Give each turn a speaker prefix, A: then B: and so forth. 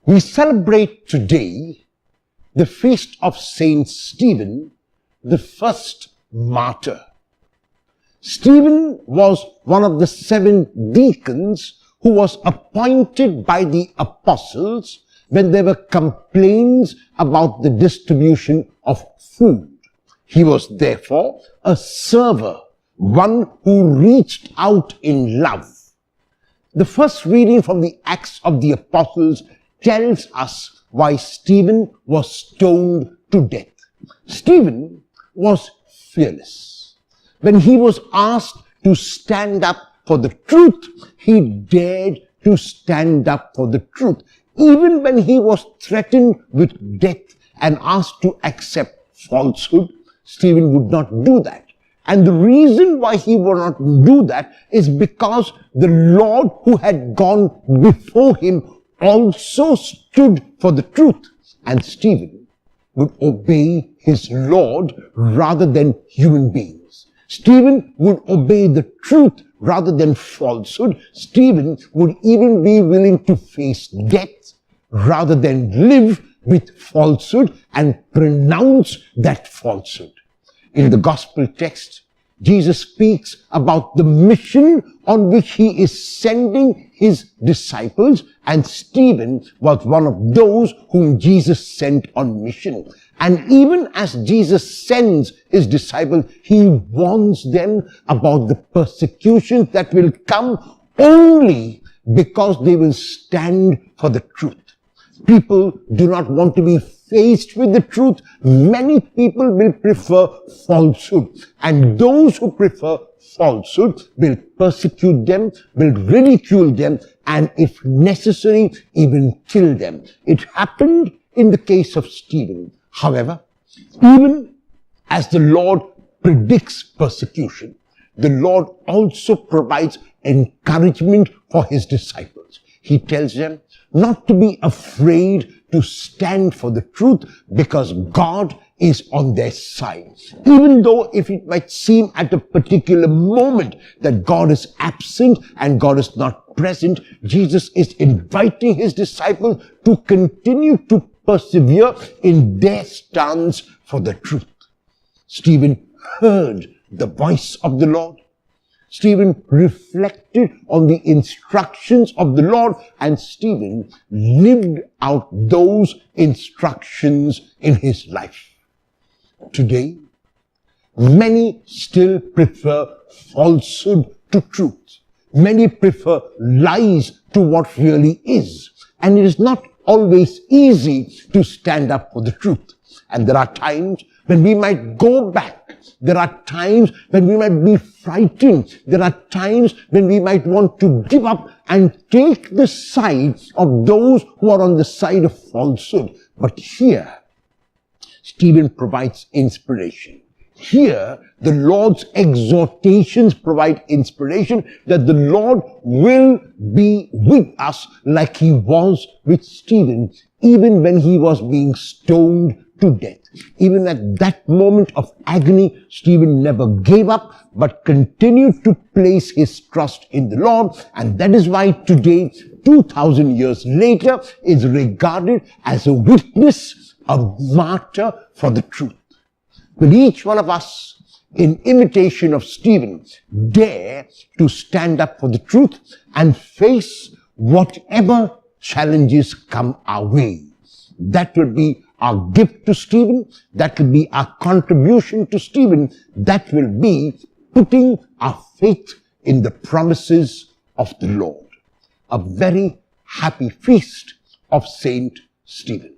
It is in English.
A: We celebrate today the feast of Saint Stephen, the first martyr. Stephen was one of the 7 deacons who was appointed by the apostles when there were complaints about the distribution of food. He was therefore a server, one who reached out in love. The first reading from the Acts of the Apostles tells us why Stephen was stoned to death. Stephen was fearless. When he was asked to stand up for the truth, he dared to stand up for the truth. Even when he was threatened with death and asked to accept falsehood, Stephen would not do that. And the reason why he would not do that is because the Lord who had gone before him also stood for the truth. And Stephen would obey his Lord rather than human beings. Stephen would obey the truth rather than falsehood. Stephen would even be willing to face death rather than live with falsehood and pronounce that falsehood. In the gospel text, Jesus speaks about the mission on which he is sending his disciples, and Stephen was one of those whom Jesus sent on mission. And even as Jesus sends his disciples, he warns them about the persecutions that will come only because they will stand for the truth. People do not want to be faced with the truth. Many people will prefer falsehood. And those who prefer falsehood will persecute them, will ridicule them, and if necessary, even kill them. It happened in the case of Stephen. However, even as the Lord predicts persecution, the Lord also provides encouragement for his disciples. He tells them not to be afraid to stand for the truth because God is on their side. Even though if it might seem at a particular moment that God is absent and God is not present, Jesus is inviting his disciples to continue to persevere in their stance for the truth. Stephen heard the voice of the Lord. Stephen reflected on the instructions of the Lord, and Stephen lived out those instructions in his life. Today, many still prefer falsehood to truth. Many prefer lies to what really is. And it is not always easy to stand up for the truth. And there are times when we might go back. There are times when we might be frightened. There are times when we might want to give up and take the side of those who are on the side of falsehood. But here, Stephen provides inspiration. Here, the Lord's exhortations provide inspiration that the Lord will be with us like he was with Stephen, even when he was being stoned to death. Even at that moment of agony, Stephen never gave up, but continued to place his trust in the Lord. And that is why today, 2,000 years later, is regarded as a witness, a martyr for the truth. Will each one of us, in imitation of Stephen, dare to stand up for the truth and face whatever challenges come our way? That will be our gift to Stephen. That will be our contribution to Stephen. That will be putting our faith in the promises of the Lord. A very happy feast of Saint Stephen.